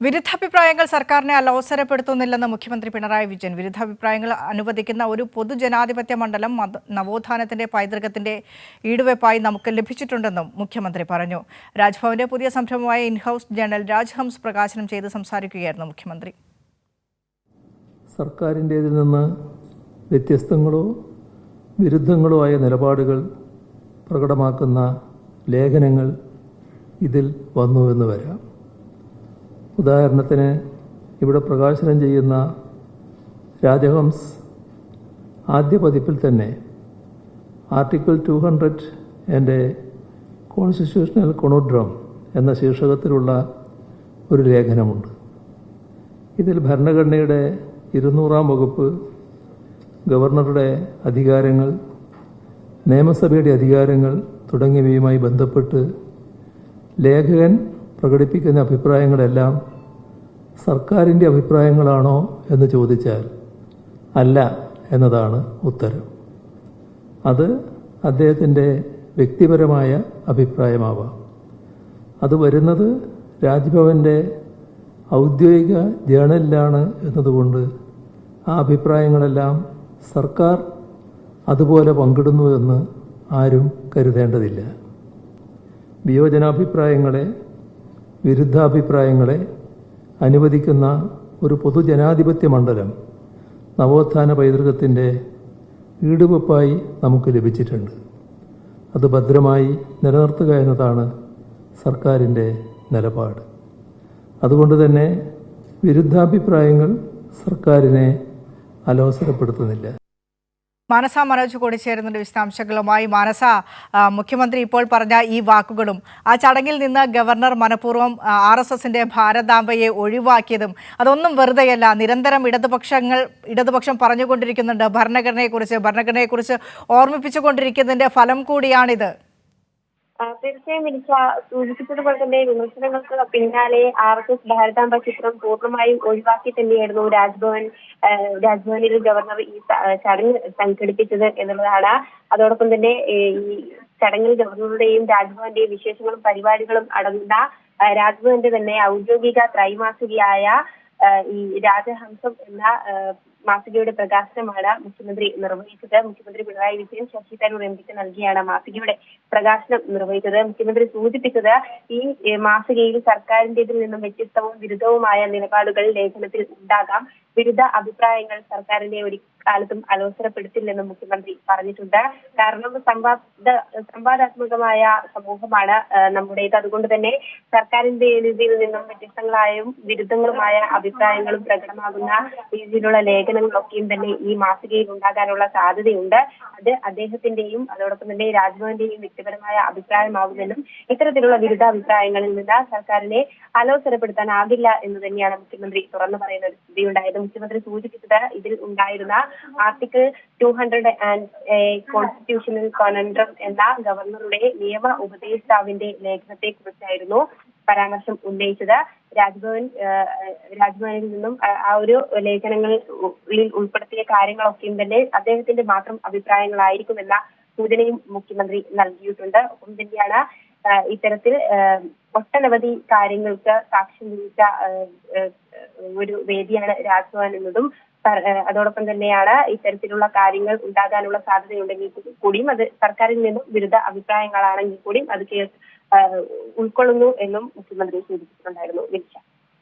വിരുദ്ധാഭിപ്രായങ്ങൾ സർക്കാരിനെ അലോസരപ്പെടുത്തുന്നില്ലെന്ന് മുഖ്യമന്ത്രി പിണറായി വിജയൻ. വിരുദ്ധാഭിപ്രായങ്ങൾ അനുവദിക്കുന്ന ഒരു പൊതുജനാധിപത്യ മണ്ഡലം നവോത്ഥാനത്തിന്റെ പൈതൃകത്തിന്റെ ഈടുവെപ്പായി നമുക്ക് ലഭിച്ചിട്ടുണ്ടെന്നും മുഖ്യമന്ത്രി പറഞ്ഞു. രാജ്ഭവന്റെ പുതിയ സംരംഭമായ ഇൻഹൌസ് ജേണൽ രാജ്ഹംസ് പ്രകാശനം ചെയ്ത് സംസാരിക്കുകയായിരുന്നു മുഖ്യമന്ത്രി. സർക്കാരിൻ്റേതിൽ നിന്ന് വ്യത്യസ്തങ്ങളോ വിരുദ്ധങ്ങളോ ആയ നിലപാടുകൾ പ്രകടമാക്കുന്ന ലേഖനങ്ങൾ ഇതിൽ വന്നുവെന്ന് വരാം. ഉദാഹരണത്തിന് ഇവിടെ പ്രകാശനം ചെയ്യുന്ന രാജഹംസ് ആദ്യ പതിപ്പിൽ തന്നെ ആർട്ടിക്കിൾ 200 ആൻഡ് കോൺസ്റ്റിറ്റ്യൂഷണൽ കൊണോഡ്രം എന്ന ശീർഷകത്തിലുള്ള ഒരു ലേഖനമുണ്ട്. ഇതിൽ ഭരണഘടനയുടെ 200-ാം വകുപ്പ്, ഗവർണറുടെ അധികാരങ്ങൾ, നിയമസഭയുടെ അധികാരങ്ങൾ തുടങ്ങിയവയുമായി ബന്ധപ്പെട്ട് ലേഖകൻ പ്രകടിപ്പിക്കുന്ന അഭിപ്രായങ്ങളെല്ലാം സർക്കാരിൻ്റെ അഭിപ്രായങ്ങളാണോ എന്ന് ചോദിച്ചാൽ അല്ല എന്നതാണ് ഉത്തരം. അത് അദ്ദേഹത്തിൻ്റെ വ്യക്തിപരമായ അഭിപ്രായമാവാം. അത് വരുന്നത് രാജ്ഭവൻ്റെ ഔദ്യോഗിക ജേണലിലാണ് എന്നതുകൊണ്ട് ആ അഭിപ്രായങ്ങളെല്ലാം സർക്കാർ അതുപോലെ പങ്കിടുന്നു എന്ന് ആരും കരുതേണ്ടതില്ല. വിയോജനാഭിപ്രായങ്ങളെ, വിരുദ്ധാഭിപ്രായങ്ങളെ അനുവദിക്കുന്ന ഒരു പൊതുജനാധിപത്യ മണ്ഡലം നവോത്ഥാന പൈതൃകത്തിൻ്റെ ഈടുവെപ്പായി നമുക്ക് ലഭിച്ചിട്ടുണ്ട്. അത് ഭദ്രമായി നിലനിർത്തുക എന്നതാണ് സർക്കാരിൻ്റെ നിലപാട്. അതുകൊണ്ട് തന്നെ വിരുദ്ധാഭിപ്രായങ്ങൾ സർക്കാരിനെ അലോസരപ്പെടുത്തുന്നില്ല. മാനസ മനോജ് കൂടി ചേരുന്നുണ്ട് വിശദാംശങ്ങളുമായി. മാനസ, മുഖ്യമന്ത്രി ഇപ്പോൾ പറഞ്ഞ ഈ വാക്കുകളും ആ ചടങ്ങിൽ നിന്ന് ഗവർണർ മനഃപൂർവ്വം RSSന്റെ ഭാരതാംബയെ ഒഴിവാക്കിയതും അതൊന്നും വെറുതെയല്ല. നിരന്തരം ഇടതുപക്ഷം പറഞ്ഞുകൊണ്ടിരിക്കുന്നുണ്ട്. ഭരണഘടനയെക്കുറിച്ച് ഓർമ്മിപ്പിച്ചുകൊണ്ടിരിക്കുന്നതിന്റെ ഫലം കൂടിയാണിത്. തീർച്ചയായും എനിക്ക് സൂചിപ്പിച്ചതുപോലെ തന്നെ വിമർശനങ്ങൾക്ക് പിന്നാലെ RSS ഭാരതാംബ ചിത്രം പൂർണ്ണമായും ഒഴിവാക്കി തന്നെയായിരുന്നു രാജ്ഭവനിൽ ഗവർണർ ഈ ചടങ്ങ് സംഘടിപ്പിച്ചത് എന്നുള്ളതാണ്. അതോടൊപ്പം തന്നെ ഈ ചടങ്ങിൽ ഗവർണറുടെയും രാജ്ഭവന്റെയും വിശേഷങ്ങളും പരിപാടികളും അടങ്ങുന്ന രാജ്ഭവന്റെ തന്നെ ഔദ്യോഗിക ത്രൈമാസികയായ ഈ രാജഹംസം എന്ന മാസികയുടെ പ്രകാശനമാണ് മുഖ്യമന്ത്രി നിർവഹിച്ചത്. മുഖ്യമന്ത്രി പിണറായി വിജയൻ ശശി തരൂർ എംപിക്ക് നൽകിയാണ് മാസികയുടെ പ്രകാശനം നിർവഹിച്ചത്. മുഖ്യമന്ത്രി സൂചിപ്പിച്ചത് ഈ മാസികയിൽ സർക്കാരിന്റേതിൽ നിന്നും വ്യത്യസ്തവും വിരുദ്ധവുമായ നിലപാടുകൾ ലേഖനത്തിൽ ഉണ്ടാകാം. വിരുദ്ധ അഭിപ്രായങ്ങൾ സർക്കാരിനെ ഒരു കാലത്തും അലോസരപ്പെടുത്തില്ലെന്നും മുഖ്യമന്ത്രി പറഞ്ഞിട്ടുണ്ട്. കാരണം സംവാദാത്മകമായ സമൂഹമാണ് നമ്മുടേത്. അതുകൊണ്ട് തന്നെ സർക്കാരിന്റെ രീതിയിൽ നിന്നും വ്യത്യസ്തങ്ങളായും വിരുദ്ധങ്ങളുമായ അഭിപ്രായങ്ങളും പ്രകടമാകുന്ന രീതിയിലുള്ള ലേഖനങ്ങളൊക്കെയും തന്നെ ഈ മാസികയിൽ ഉണ്ടാകാനുള്ള സാധ്യതയുണ്ട്. അത് അദ്ദേഹത്തിന്റെയും അതോടൊപ്പം തന്നെ രാജ്ഭവന്റെയും വ്യക്തിപരമായ അഭിപ്രായമാകുമെന്നും ഇത്തരത്തിലുള്ള വിരുദ്ധാഭിപ്രായങ്ങളിൽ നിന്ന് സർക്കാരിനെ അലോസരപ്പെടുത്താനാകില്ല എന്ന് തന്നെയാണ് മുഖ്യമന്ത്രി തുറന്നു പറയുന്ന ഒരു സ്ഥിതിയുണ്ടായത്. മുഖ്യമന്ത്രി സൂചിപ്പിച്ചത് ഇതിൽ ഉണ്ടായിരുന്ന ആർട്ടിക്കിൾ 200 ആൻഡ് കോൺസ്റ്റിറ്റ്യൂഷണൽ കൊണൻഡ്രം എന്ന ഗവർണറുടെ നിയമ ഉപദേഷ്ടാവിന്റെ ലേഖനത്തെ കുറിച്ചായിരുന്നു പരാമർശം ഉന്നയിച്ചത്. രാജ്ഭവനിൽ നിന്നും ആ ഒരു ലേഖനങ്ങളിൽ ഉൾപ്പെടുത്തിയ കാര്യങ്ങളൊക്കെയും തന്നെ അദ്ദേഹത്തിന്റെ മാത്രം അഭിപ്രായങ്ങളായിരിക്കുമെന്ന സൂചനയും മുഖ്യമന്ത്രി നൽകിയിട്ടുണ്ട്. ഒപ്പം തന്നെയാണ് ഇത്തരത്തിൽ ഒട്ടനവധി കാര്യങ്ങൾക്ക് സാക്ഷ്യം വഹിച്ച ഒരു വേദിയാണ് രാജ്ഭവൻ എന്നതും അതോടൊപ്പം തന്നെയാണ് ഇത്തരത്തിലുള്ള കാര്യങ്ങൾ ഉണ്ടാകാനുള്ള സാധ്യതയുണ്ടെങ്കിൽ കൂടിയും അത് സർക്കാരിൽ നിന്നും വിരുദ്ധ അഭിപ്രായങ്ങളാണെങ്കിൽ കൂടിയും അത് ഉൾക്കൊള്ളുന്നു എന്നും മുഖ്യമന്ത്രി സൂചിപ്പിച്ചിട്ടുണ്ടായിരുന്നു.